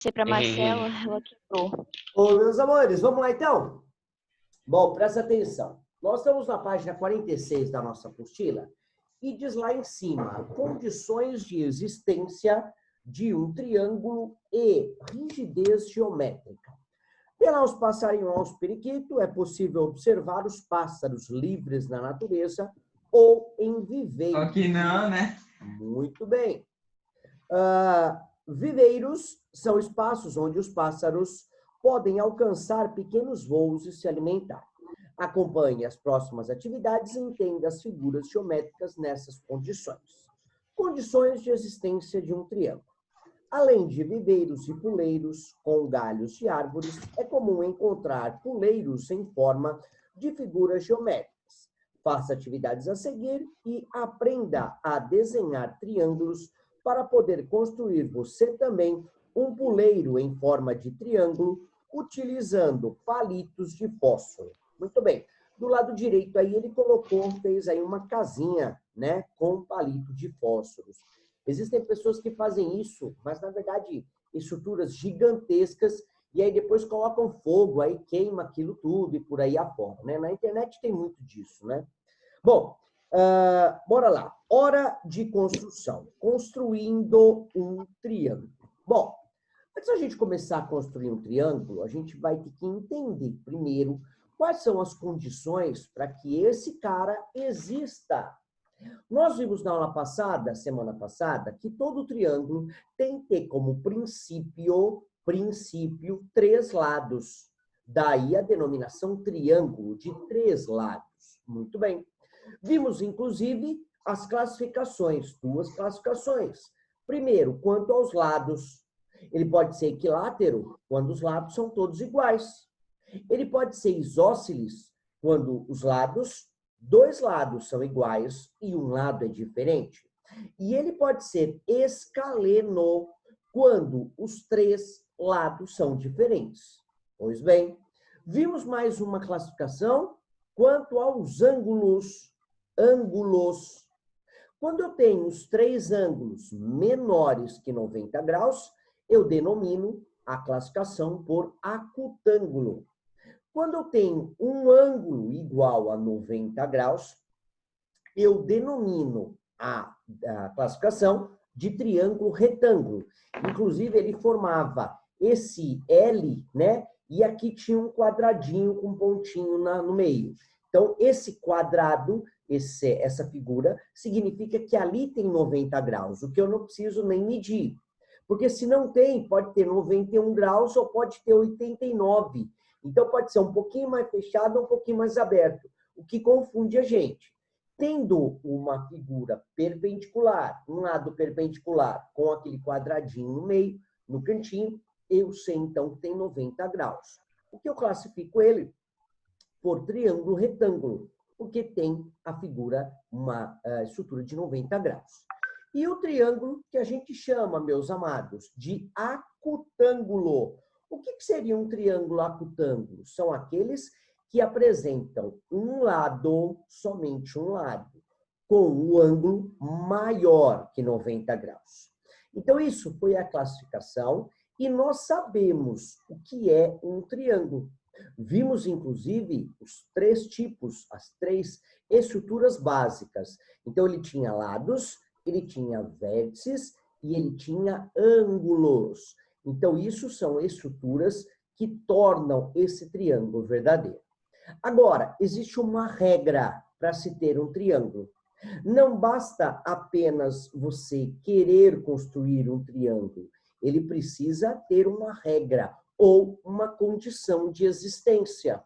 Sei para Marcela, ela quebrou. Ô, meus amores, vamos lá então? Bom, presta atenção. Nós estamos na página 46 da nossa apostila e diz lá em cima, condições de existência de um triângulo e rigidez geométrica. Pelos passarinhos aos periquito, é possível observar os pássaros livres na natureza ou em viveiros. Só que não, né? Muito bem. Viveiros são espaços onde os pássaros podem alcançar pequenos voos e se alimentar. Acompanhe as próximas atividades e entenda as figuras geométricas nessas condições. Condições de existência de um triângulo. Além de viveiros e puleiros com galhos de árvores, é comum encontrar puleiros em forma de figuras geométricas. Faça atividades a seguir e aprenda a desenhar triângulos para poder construir você também um puleiro em forma de triângulo utilizando palitos de fósforo. Muito bem. Do lado direito aí ele fez aí uma casinha, né, com palito de fósforos. Existem pessoas que fazem isso, mas na verdade estruturas gigantescas e aí depois colocam fogo, aí queima aquilo tudo e por aí afora, né? Na internet tem muito disso, né? Bom, bora lá. Hora de construção. Construindo um triângulo. Bom, antes da gente começar a construir um triângulo, a gente vai ter que entender primeiro quais são as condições para que esse cara exista. Nós vimos na aula passada, semana passada, que todo triângulo tem que ter como princípio, três lados. Daí a denominação triângulo de três lados. Muito bem. Vimos, inclusive, as classificações, duas classificações. Primeiro, quanto aos lados. Ele pode ser equilátero, quando os lados são todos iguais. Ele pode ser isósceles, quando os dois lados são iguais e um lado é diferente. E ele pode ser escaleno, quando os três lados são diferentes. Pois bem, vimos mais uma classificação quanto aos ângulos. Quando eu tenho os três ângulos menores que 90 graus, eu denomino a classificação por acutângulo. Quando eu tenho um ângulo igual a 90 graus, eu denomino a classificação de triângulo retângulo. Inclusive, ele formava esse L, né? E aqui tinha um quadradinho com um pontinho no meio. Então, esse quadrado, essa figura, significa que ali tem 90 graus, o que eu não preciso nem medir. Porque se não tem, pode ter 91 graus ou pode ter 89. Então, pode ser um pouquinho mais fechado ou um pouquinho mais aberto, o que confunde a gente. Tendo uma figura perpendicular, um lado perpendicular com aquele quadradinho no meio, no cantinho, eu sei então que tem 90 graus. O que eu classifico ele? Por triângulo retângulo, porque tem a figura, uma estrutura de 90 graus. E o triângulo que a gente chama, meus amados, de acutângulo. O que seria um triângulo acutângulo? São aqueles que apresentam um lado, somente um lado, com o ângulo maior que 90 graus. Então, isso foi a classificação e nós sabemos o que é um triângulo. Vimos, inclusive, os três tipos, as três estruturas básicas. Então, ele tinha lados, ele tinha vértices e ele tinha ângulos. Então, isso são estruturas que tornam esse triângulo verdadeiro. Agora, existe uma regra para se ter um triângulo. Não basta apenas você querer construir um triângulo. Ele precisa ter uma regra ou uma condição de existência.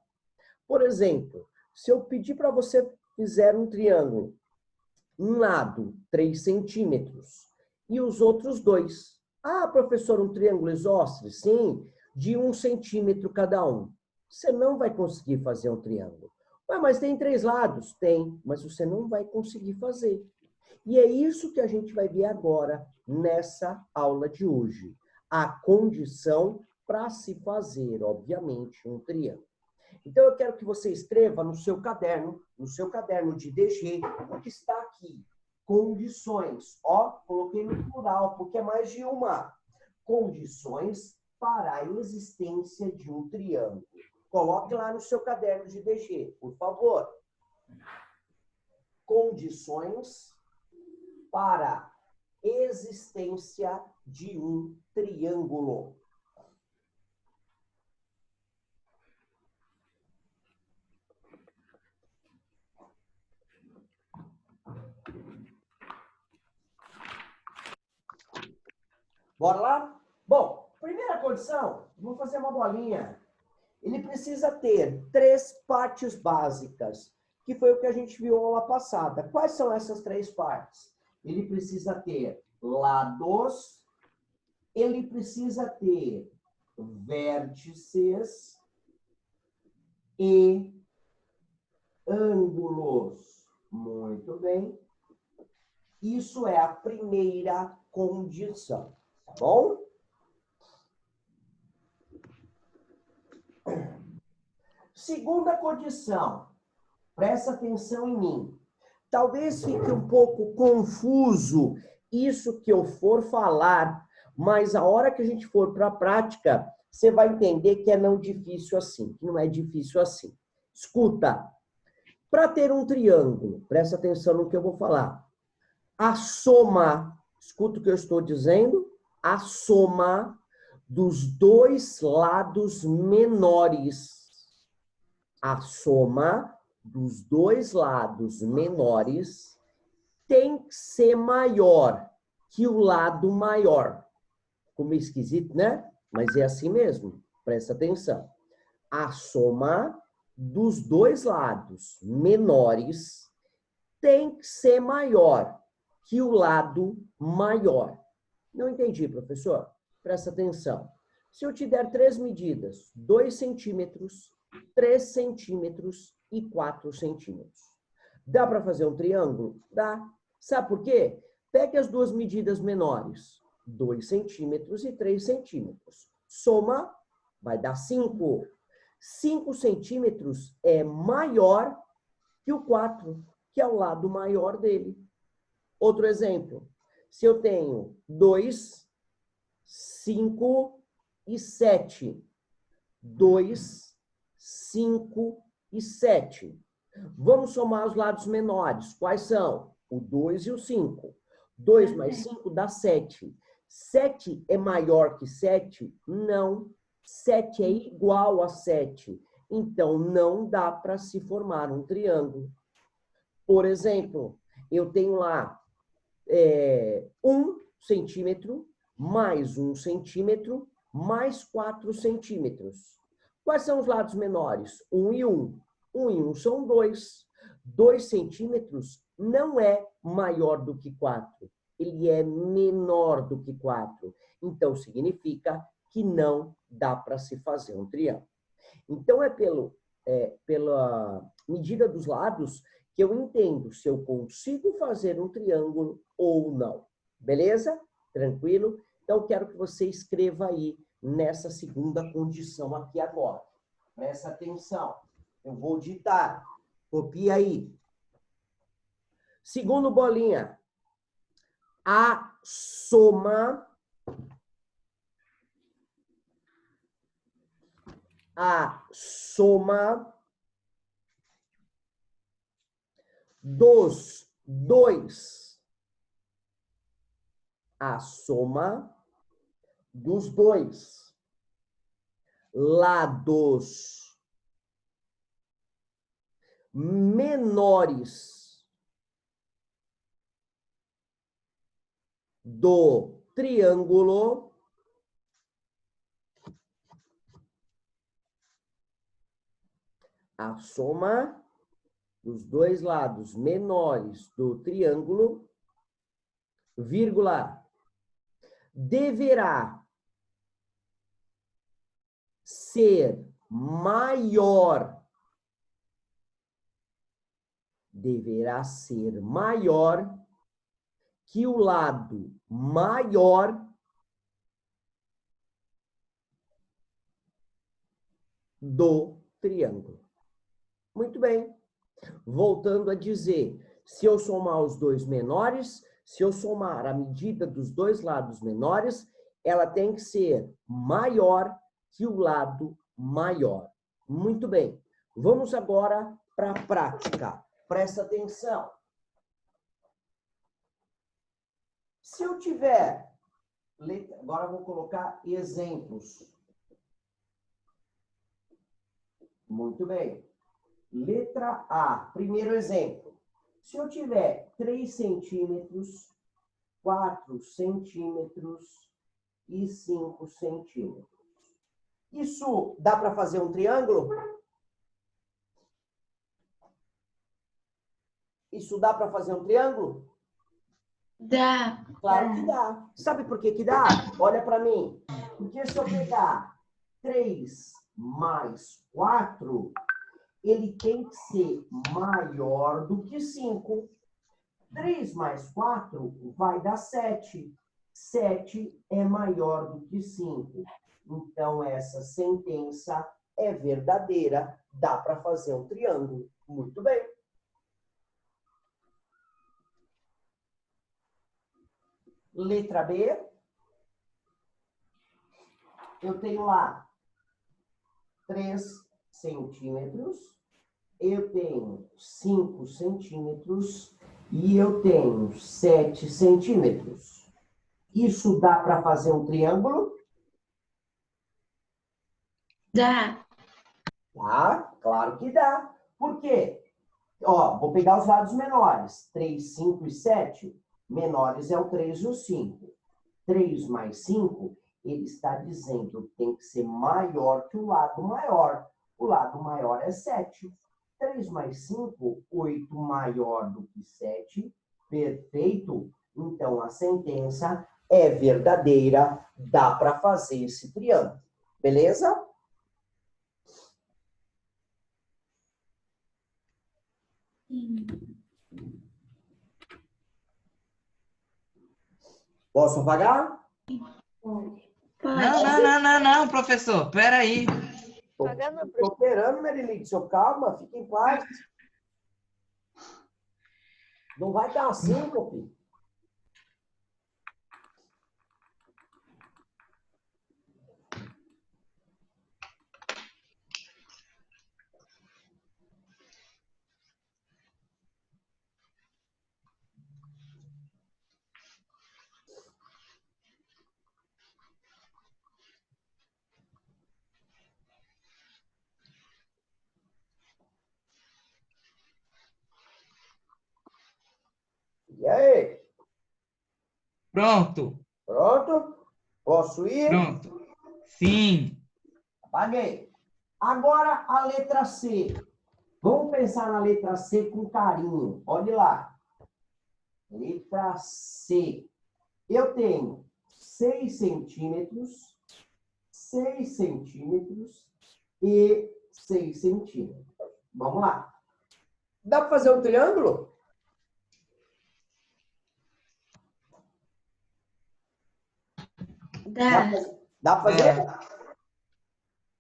Por exemplo, se eu pedir para você fizer um triângulo, um lado 3 centímetros e os outros 2. Ah, professor, um triângulo isósceles? Sim, de 1 centímetro cada um. Você não vai conseguir fazer um triângulo. Ué, mas tem 3 lados? Tem, mas você não vai conseguir fazer. E é isso que a gente vai ver agora nessa aula de hoje. A condição para se fazer, obviamente, um triângulo. Então, eu quero que você escreva no seu caderno de DG, o que está aqui. Condições. Ó, coloquei no plural, porque é mais de uma. Condições para a existência de um triângulo. Coloque lá no seu caderno de DG, por favor. Condições para existência de um triângulo. Bora lá? Bom, primeira condição, vou fazer uma bolinha. Ele precisa ter 3 partes básicas, que foi o que a gente viu na aula passada. Quais são essas 3 partes? Ele precisa ter lados, ele precisa ter vértices e ângulos. Muito bem. Isso é a primeira condição, tá bom? Segunda condição, presta atenção em mim. Talvez fique um pouco confuso isso que eu for falar, mas a hora que a gente for para a prática, você vai entender que é não difícil assim, que não é difícil assim. Escuta, para ter um triângulo, presta atenção no que eu vou falar. A soma, escuta o que eu estou dizendo, a soma dos 2 lados menores. A soma dos 2 lados menores tem que ser maior que o lado maior. Ficou meio esquisito, né? Mas é assim mesmo. Presta atenção. A soma dos 2 lados menores tem que ser maior que o lado maior. Não entendi, professor? Presta atenção. Se eu te der 3 medidas, 2 centímetros, 3 centímetros e 4 centímetros. Dá para fazer um triângulo? Dá. Sabe por quê? Pegue as 2 medidas menores, 2 centímetros e 3 centímetros. Soma, vai dar 5. 5 centímetros é maior que o 4, que é o lado maior dele. Outro exemplo. Se eu tenho 2, 5 e 7. 2, 5 e 7. Vamos somar os lados menores. Quais são? O 2 e o 5. 2 mais 5 dá 7. 7 é maior que 7? Não. 7 é igual a 7. Então, não dá para se formar um triângulo. Por exemplo, eu tenho lá 1 centímetro mais 1 centímetro mais 4 centímetros. Quais são os lados menores? 1 e 1. 1 e 1 são 2. 2 centímetros não é maior do que 4. Ele é menor do que 4. Então, significa que não dá para se fazer um triângulo. Então, pela medida dos lados que eu entendo se eu consigo fazer um triângulo ou não. Beleza? Tranquilo? Então, quero que você escreva aí nessa segunda condição aqui agora. Presta atenção. Eu vou ditar. Copia aí. Segundo bolinha. A soma dos 2. A soma dos 2 lados menores do triângulo a soma dos 2 lados menores do triângulo, vírgula, deverá ser maior. Deverá ser maior que o lado maior do triângulo. Muito bem. Voltando a dizer, se eu somar os 2 menores, se eu somar a medida dos 2 lados menores, ela tem que ser maior que o lado maior. Muito bem. Vamos agora para a prática. Presta atenção. Se eu tiver... Agora eu vou colocar exemplos. Muito bem. Letra A. Primeiro exemplo. Se eu tiver 3 centímetros, 4 centímetros e 5 centímetros. Isso dá para fazer um triângulo? Isso dá para fazer um triângulo? Dá. Claro que dá. Sabe por que que dá? Olha para mim. Porque se eu pegar 3 mais 4, ele tem que ser maior do que 5. 3 mais 4 vai dar 7. 7 é maior do que 5. Então, essa sentença é verdadeira. Dá para fazer um triângulo. Muito bem. Letra B. Eu tenho lá 3 centímetros. Eu tenho 5 centímetros. E eu tenho 7 centímetros. Isso dá para fazer um triângulo? Dá. Tá, claro que dá. Por quê? Ó, vou pegar os lados menores. 3, 5 e 7. Menores é o 3 e o 5. 3 mais 5, ele está dizendo que tem que ser maior que o lado maior. O lado maior é 7. 3 mais 5, 8 maior do que 7. Perfeito? Então, a sentença é verdadeira. Dá para fazer esse triângulo. Beleza? Sim. Posso apagar? Pode. Não, professor. Peraí. Estou esperando, Merilite. Calma, fique em paz. Não vai dar assim, filho. E aí? Pronto. Pronto? Posso ir? Pronto. Sim. Apaguei. Agora a letra C. Vamos pensar na letra C com carinho. Olhe lá. Letra C. Eu tenho 6 centímetros, 6 centímetros e 6 centímetros. Vamos lá. Dá para fazer um triângulo? Dá. Dá para fazer?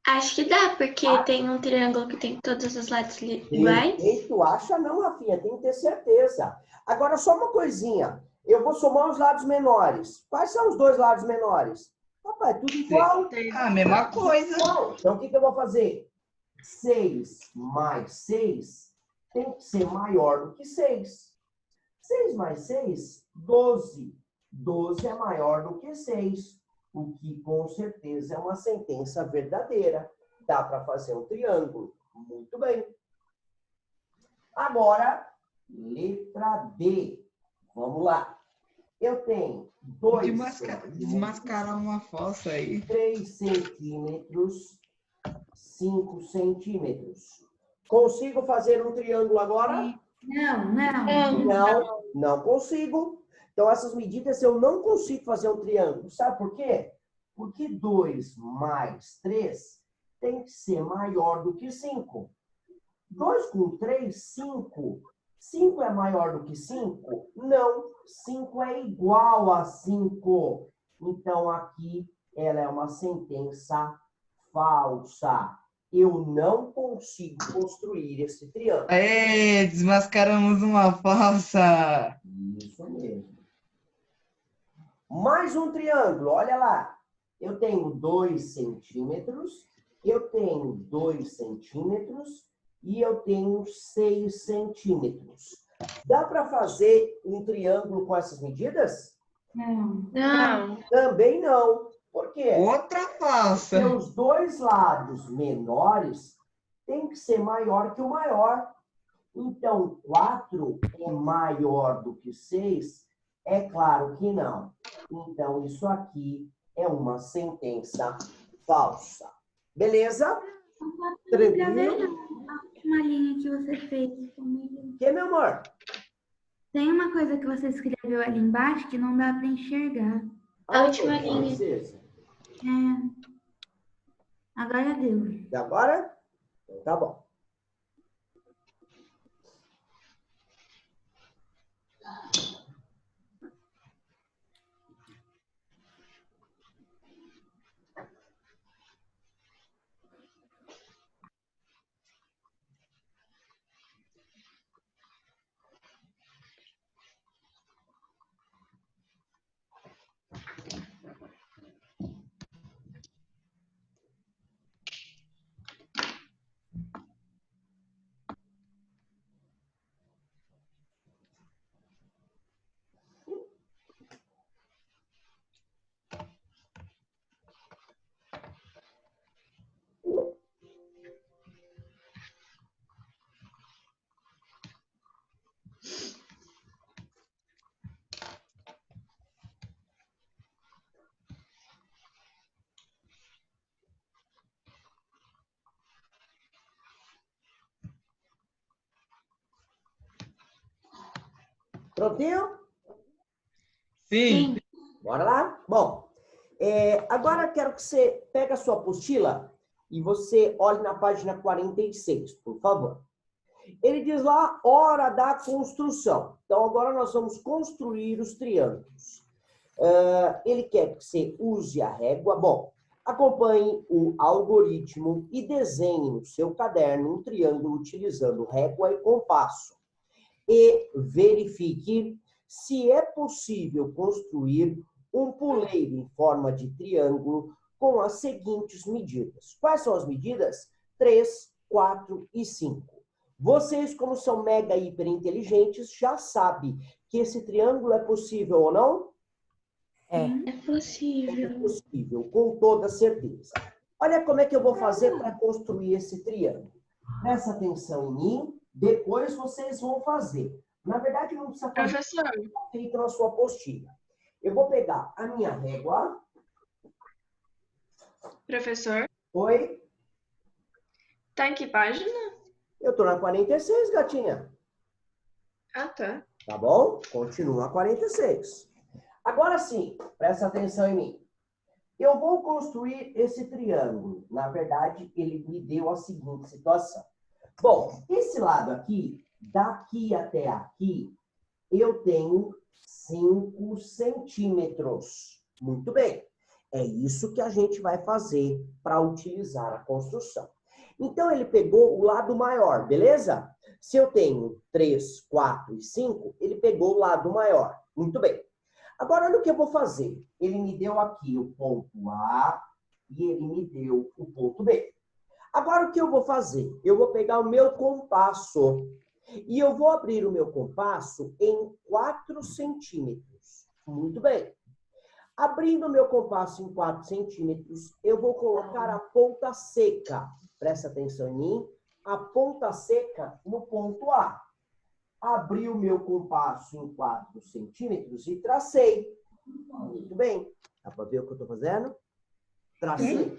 Acho que dá, porque tem um triângulo que tem todos os lados iguais. Tu acha não, Rafinha? Tem que ter certeza. Agora, só uma coisinha. Eu vou somar os lados menores. Quais são os dois lados menores? Rapaz, tudo igual. A mesma coisa. Então, o que eu vou fazer? 6 mais 6 tem que ser maior do que 6. 6 mais 6, 12. 12 é maior do que 6. O que, com certeza, é uma sentença verdadeira. Dá para fazer um triângulo. Muito bem. Agora, letra D. Vamos lá. Eu tenho 2 Desmascarar uma fossa aí. 3 centímetros, 5 centímetros. Consigo fazer um triângulo agora? Não consigo. Então, essas medidas eu não consigo fazer um triângulo. Sabe por quê? Porque 2 mais 3 tem que ser maior do que 5. 2 com 3, 5. 5 é maior do que 5? Não. 5 é igual a 5. Então, aqui, ela é uma sentença falsa. Eu não consigo construir esse triângulo. Desmascaramos uma fossa. Isso mesmo. Mais um triângulo, olha lá. Eu tenho 2 centímetros, eu tenho 2 centímetros e eu tenho 6 centímetros. Dá para fazer um triângulo com essas medidas? Não. Não. Também não. Por quê? Outra falsa. Porque os dois lados menores têm que ser maior que o maior. Então, 4 é maior do que 6? É claro que não. Então, isso aqui é uma sentença falsa. Beleza? Tranquilo? A última linha que você fez comigo. Que, meu amor? Tem uma coisa que você escreveu ali embaixo que não dá para enxergar. A última linha. É. Agora deu. E agora? Então, tá bom. Prontinho? Sim. Bora lá? Bom, agora quero que você pegue a sua apostila e você olhe na página 46, por favor. Ele diz lá, hora da construção. Então, agora nós vamos construir os triângulos. Ele quer que você use a régua. Bom, acompanhe o algoritmo e desenhe no seu caderno um triângulo utilizando régua e compasso. E verifique se é possível construir um puleiro em forma de triângulo com as seguintes medidas. Quais são as medidas? 3, 4 e 5. Vocês, como são mega hiper inteligentes, já sabem que esse triângulo é possível ou não? É É possível. possível, com toda certeza. Olha como é que eu vou fazer para construir esse triângulo. Presta atenção em mim, depois vocês vão fazer. Na verdade, não precisa fazer. Professor. Feito na sua apostila. Eu vou pegar a minha régua. Professor, Oi? tá em que página? Eu tô na 46, gatinha. Ah, tá. Tá bom? Continua a 46. Agora sim, presta atenção em mim. Eu vou construir esse triângulo. Na verdade, ele me deu a seguinte situação. Bom, esse lado aqui, daqui até aqui, eu tenho 5 centímetros. Muito bem. É isso que a gente vai fazer para utilizar a construção. Então, ele pegou o lado maior, beleza? Se eu tenho 3, 4 e 5, ele pegou o lado maior. Muito bem. Agora, olha o que eu vou fazer. Ele me deu aqui o ponto A e ele me deu o ponto B. Agora, o que eu vou fazer? Eu vou pegar o meu compasso e eu vou abrir o meu compasso em 4 centímetros. Muito bem. Abrindo o meu compasso em 4 centímetros, eu vou colocar a ponta seca. Presta atenção em mim. A ponta seca no ponto A. Abri o meu compasso em 4 centímetros e tracei. Muito bem. Dá para ver o que eu estou fazendo? Tracei.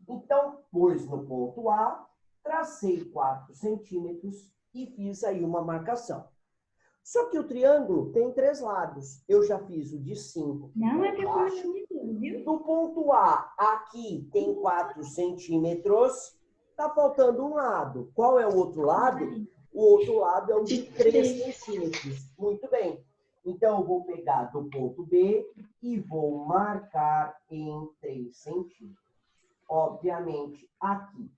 Então, pus no ponto A, tracei 4 centímetros e fiz aí uma marcação. Só que o triângulo tem 3 lados. Eu já fiz o de 5. Não é decoração de tudo, viu? Do ponto A, aqui tem 4 centímetros. Está faltando um lado. Qual é o outro lado? O outro lado é o de 3 centímetros. Muito bem. Então, eu vou pegar do ponto B e vou marcar em 3 centímetros. Obviamente, aqui.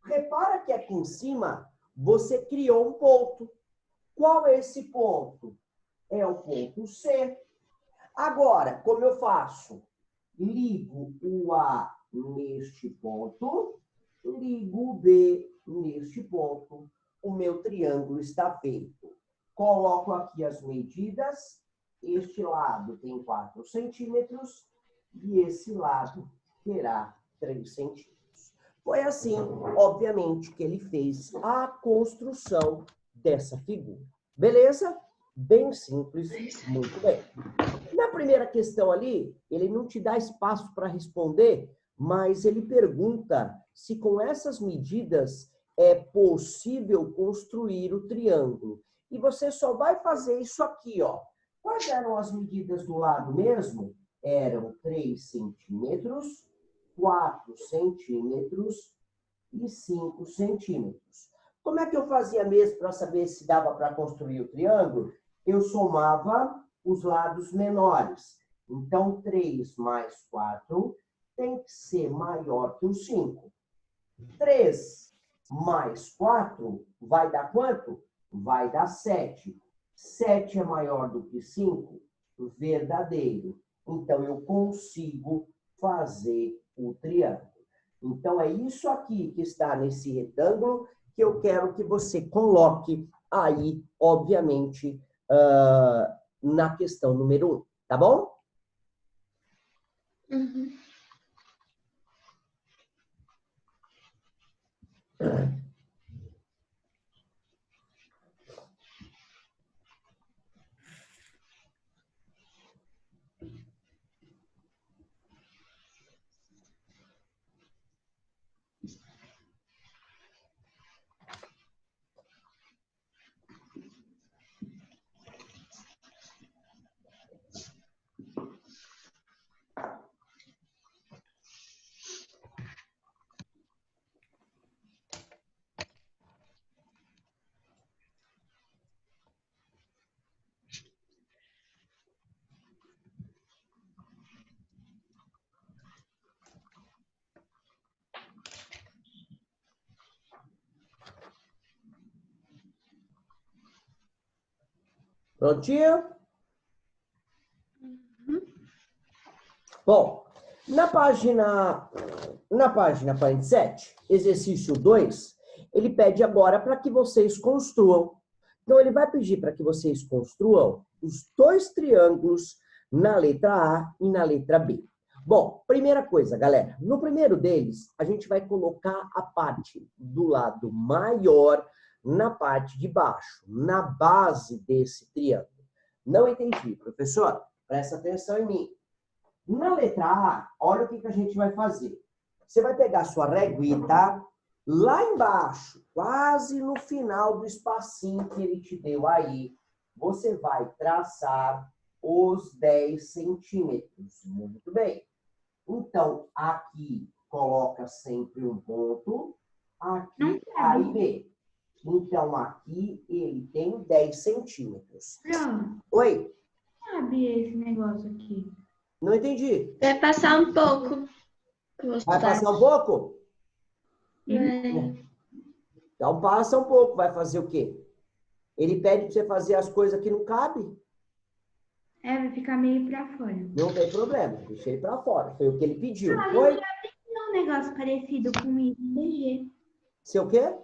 Repara que aqui em cima, você criou um ponto. Qual é esse ponto? É o ponto C. Agora, como eu faço? ligo o A neste ponto, ligo o B neste ponto. O meu triângulo está feito. Coloco aqui as medidas. Este lado tem 4 centímetros e esse lado terá 3 centímetros. Foi assim, obviamente, que ele fez a construção dessa figura. Beleza? Bem simples, muito bem. Na primeira questão ali, ele não te dá espaço para responder, mas ele pergunta se com essas medidas é possível construir o triângulo. E você só vai fazer isso aqui, ó. Quais eram as medidas do lado mesmo? Eram 3 centímetros, 4 centímetros e 5 centímetros. Como é que eu fazia mesmo para saber se dava para construir o triângulo? Eu somava os lados menores. Então, 3 mais 4 tem que ser maior que o 5. 3 mais 4 vai dar quanto? Vai dar 7. 7 é maior do que 5? Verdadeiro. Então, eu consigo fazer o triângulo. Então, é isso aqui que está nesse retângulo que eu quero que você coloque aí, obviamente, na questão número 1, tá bom? Uhum. Prontinho? Bom, na página 47, exercício 2, ele pede agora para que vocês construam. Então, ele vai pedir para que vocês construam os 2 triângulos na letra A e na letra B. Bom, primeira coisa, galera. No primeiro deles, a gente vai colocar a parte do lado maior na parte de baixo, na base desse triângulo. Não entendi, professor? Presta atenção em mim. Na letra A, olha o que a gente vai fazer. Você vai pegar a sua reguita, lá embaixo, quase no final do espacinho que ele te deu aí, você vai traçar os 10 centímetros. Muito bem. Então, aqui coloca sempre um ponto, aqui A e B. Então, aqui ele tem 10 centímetros. Pronto. Oi? Sabe esse negócio aqui? Não entendi. Vai passar um pouco. Vai passar um pouco? Vai. Então passa um pouco. Vai fazer o quê? Ele pede para você fazer as coisas que não cabem. Vai ficar meio pra fora. Não tem problema. Deixa ele para fora. Foi o que ele pediu. Ah, Foi? a gente já aprendeu um negócio parecido com isso em DG. Seu quê?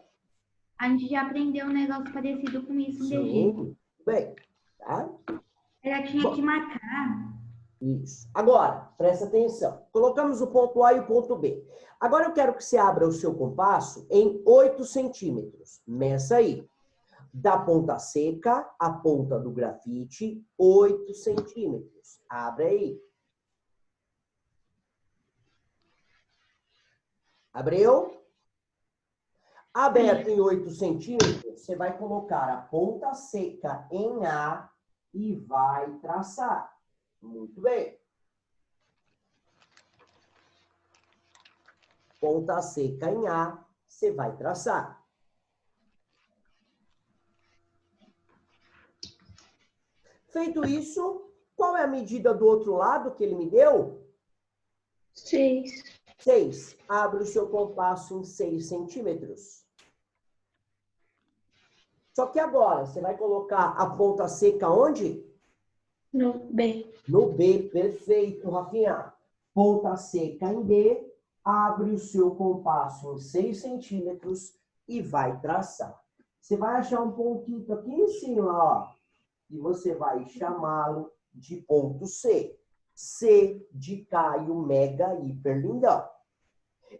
A gente já aprendeu um negócio parecido com isso em DG. Sim. Bem, tá? Ela tinha que marcar. Isso. Agora, presta atenção. Colocamos o ponto A e o ponto B. Agora eu quero que você abra o seu compasso em 8 centímetros. Meça aí. Da ponta seca à ponta do grafite, 8 centímetros. Abre aí. Abriu? Aberto em 8 centímetros, você vai colocar a ponta seca em A e vai traçar. Muito bem. Ponta seca em A, você vai traçar. Feito isso, qual é a medida do outro lado que ele me deu? 6. 6. Abre o seu compasso em 6 centímetros. Só que agora, você vai colocar a ponta seca onde? No B. No B, perfeito, Rafinha. ponta seca em B, abre o seu compasso em 6 centímetros e vai traçar. Você vai achar um pontinho aqui em cima, ó, e você vai chamá-lo de ponto C. C de Caio Mega Hiperlindão.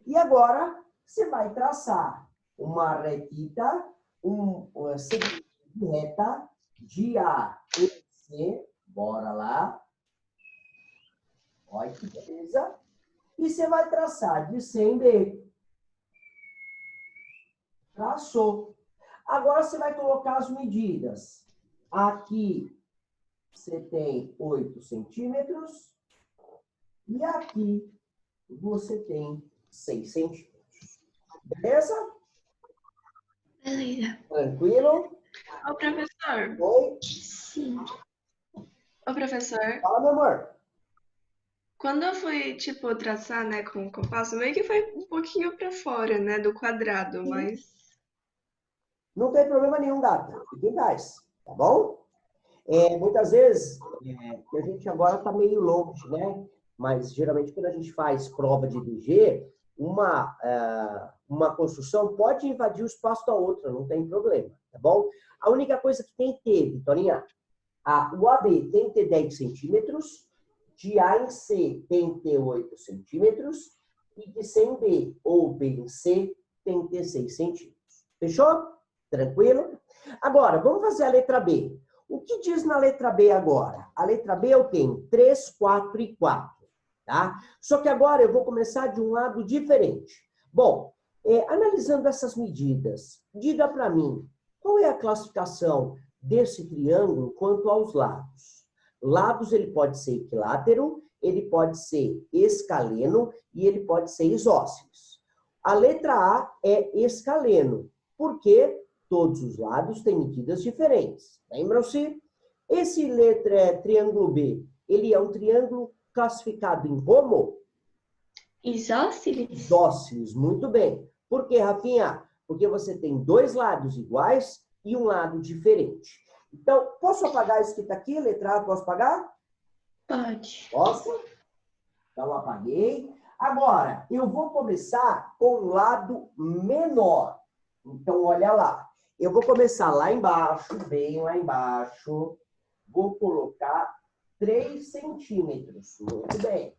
E agora, você vai traçar uma retita, uma reta de A e C. Bora lá. Olha que beleza. E você vai traçar de C em B. Traçou. Agora você vai colocar as medidas. Aqui você tem 8 centímetros. E aqui você tem 6 centímetros. Beleza? Beleza. Tranquilo? Ô, professor. Oi? Sim. Ô, professor. Fala, meu amor. Quando eu fui, tipo, traçar, né, com o compasso, meio que foi um pouquinho pra fora, né, do quadrado, mas... Não tem problema nenhum, gata. Fique em paz, tá bom? Muitas vezes, a gente agora está meio longe, né? Mas, geralmente, quando a gente faz prova de DG, uma construção pode invadir o espaço da outra, não tem problema, tá bom? A única coisa que tem que ter, Vitorinha, o AB tem que ter 10 centímetros, de A em C tem que ter 8 centímetros, e de C em B ou B em C tem que ter 6 centímetros. Fechou? Tranquilo? Agora, vamos fazer a letra B. O que diz na letra B agora? A letra B eu tenho 3, 4 e 4. Tá? Só que agora eu vou começar de um lado diferente. Bom, analisando essas medidas, diga para mim, qual é a classificação desse triângulo quanto aos lados? Lados, ele pode ser equilátero, ele pode ser escaleno e ele pode ser isósceles. A letra A é escaleno, porque todos os lados têm medidas diferentes. Lembram-se? Esse triângulo B, ele é um triângulo classificado em como? Isósceles? Isósceles, muito bem. Por quê, Rafinha? Porque você tem 2 lados iguais e um lado diferente. Então, posso apagar isso que está aqui? Letra A, posso apagar? Pode. Posso? Então, apaguei. Agora, eu vou começar com o lado menor. Então, olha lá. Eu vou começar lá embaixo, bem lá embaixo. Vou colocar 3 centímetros. Muito bem.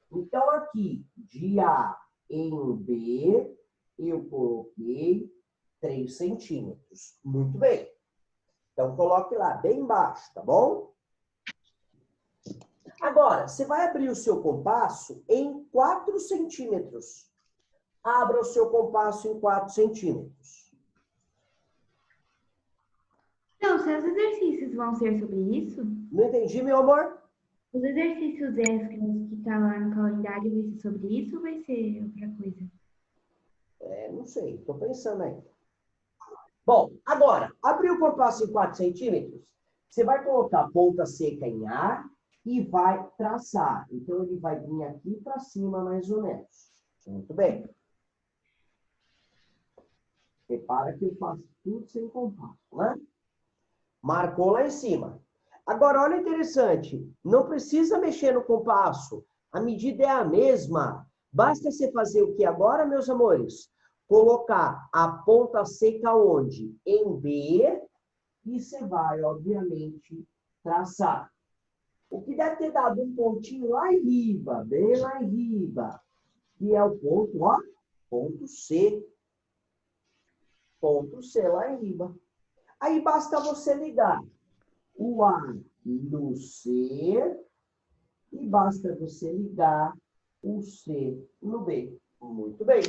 Então, aqui, de A em B, eu coloquei 3 centímetros. Muito bem. Então, coloque lá, bem embaixo, tá bom? Agora, você vai abrir o seu compasso em 4 centímetros. Abra o seu compasso em 4 centímetros. Então, seus exercícios vão ser sobre isso? Não entendi, meu amor? Os exercícios extras que tá lá no calendário vai ser sobre isso ou vai ser outra coisa? Não sei, estou pensando ainda. Bom, agora, abrir o compasso em 4 centímetros, você vai colocar a ponta seca em A e vai traçar. Então, ele vai vir aqui para cima, mais ou menos. Muito bem. Repara que eu faço tudo sem compasso, né? Marcou lá em cima. Agora, olha interessante. Não precisa mexer no compasso. A medida é a mesma. Basta você fazer o que agora, meus amores? Colocar a ponta seca onde? Em B. E você vai, obviamente, traçar. O que deve ter dado um pontinho lá em riba, bem lá em riba. Que é o ponto, ó, ponto C. Ponto C lá em riba. Aí basta você ligar o A no C e basta você ligar o C no B. Muito bem.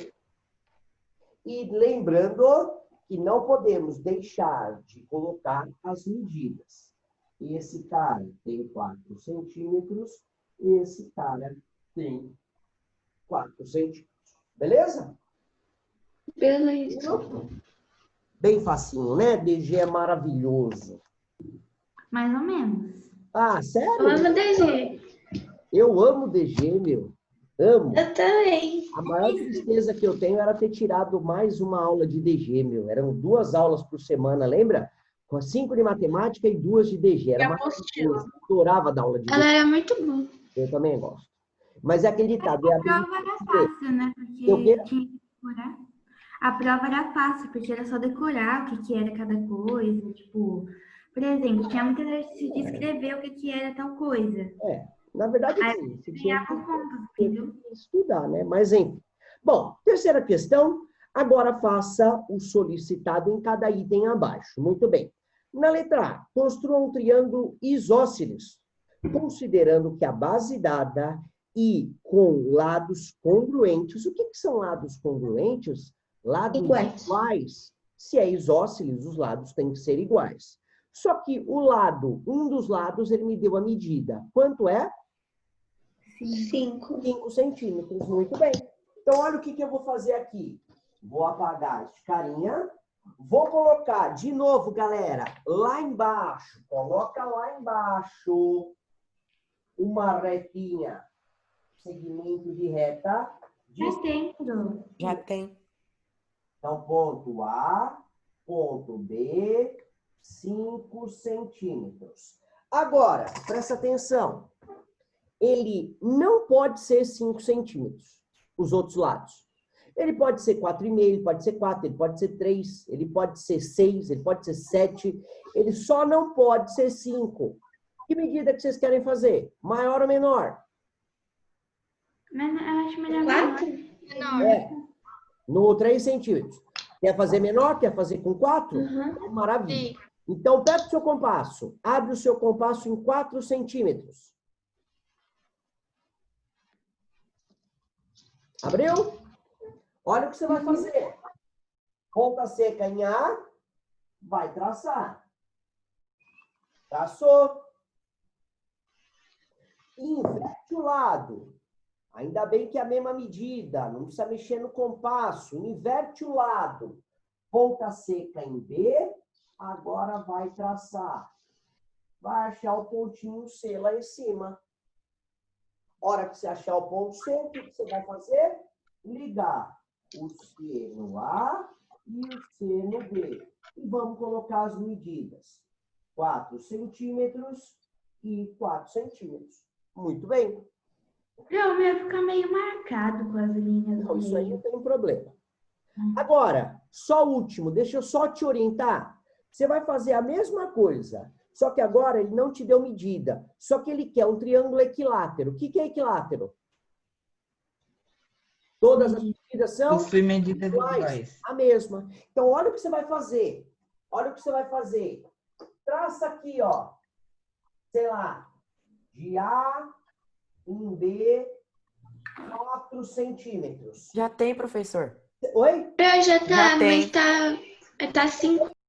E lembrando que não podemos deixar de colocar as medidas. Esse cara tem 4 centímetros, esse cara tem 4 centímetros. Beleza? Beleza. Bem facinho, né? DG é maravilhoso. Mais ou menos. Ah, sério? Eu amo DG. Eu amo DG, meu. Amo. Eu também. A maior tristeza que eu tenho era ter tirado mais uma aula de DG, meu. Eram 2 aulas por semana, lembra? Com 5 de matemática e 2 de DG. Era E uma apostila. coisa. Eu adorava dar aula de DG. Ela era muito boa. Eu também gosto. Mas é aquele ditado, é A prova era fácil, né? Porque Eu quê? tinha que decorar. A prova era fácil, porque era só decorar o que que era cada coisa. Tipo, por exemplo, tinha muito exercício de escrever o que que era tal coisa. Na verdade, Aí sim. Você tinha ganhava pontos, que entendeu? estudar, né? Mas, enfim. Bom, terceira questão. Agora faça o solicitado em cada item abaixo. Muito bem. Na letra A, construa um triângulo isósceles, considerando que a base dada e com lados congruentes. O que que são lados congruentes? Lados Iguais. iguais. Se é isósceles, os lados têm que ser iguais. Só que o lado, um dos lados, ele me deu a medida. Quanto é? 5. 5 centímetros. Muito bem. Então, olha o que que eu vou fazer aqui. Vou apagar esse carinha. Vou colocar, de novo, galera, lá embaixo. Coloca lá embaixo uma retinha. Segmento de reta. Já tem, Pro. Já tem. Então, ponto A, ponto B, 5 centímetros. Agora, presta atenção. Ele não pode ser 5 centímetros, os outros lados. Ele pode ser 4,5, ele pode ser 4, ele pode ser 3, ele pode ser 6, ele pode ser 7. Ele só não pode ser 5. Que medida que vocês querem fazer? Maior ou menor? Mas eu acho melhor 4? menor. No 3 centímetros. Quer fazer menor? Quer fazer com 4? Uhum. Maravilha. Sim. Então, pega o seu compasso. Abre o seu compasso em 4 centímetros. Abriu? Olha o que você vai fazer. Ponta seca em A, vai traçar. Traçou. Inverte o lado. Ainda bem que é a mesma medida, não precisa mexer no compasso. Inverte o lado. Ponta seca em B, agora vai traçar. Vai achar o pontinho C lá em cima. Hora que você achar o ponto C, o que você vai fazer? Ligar o C no A e o C no B. E vamos colocar as medidas. 4 centímetros e 4 centímetros. Muito bem. Pro, o meu fica meio marcado com as linhas Não, do isso aí meio. não tem problema. Agora, só o último, deixa eu só te orientar. Você vai fazer a mesma coisa, só que agora ele não te deu medida. Só que ele quer um triângulo equilátero. O que que é equilátero? Todas as medidas são Possui medidas iguais. a mesma. Então, olha o que você vai fazer. Olha o que você vai fazer. Traça aqui, ó. Sei lá, de A em B, 4 centímetros. Já tem, professor. Oi? Já tá, Já tem. mas tá 5.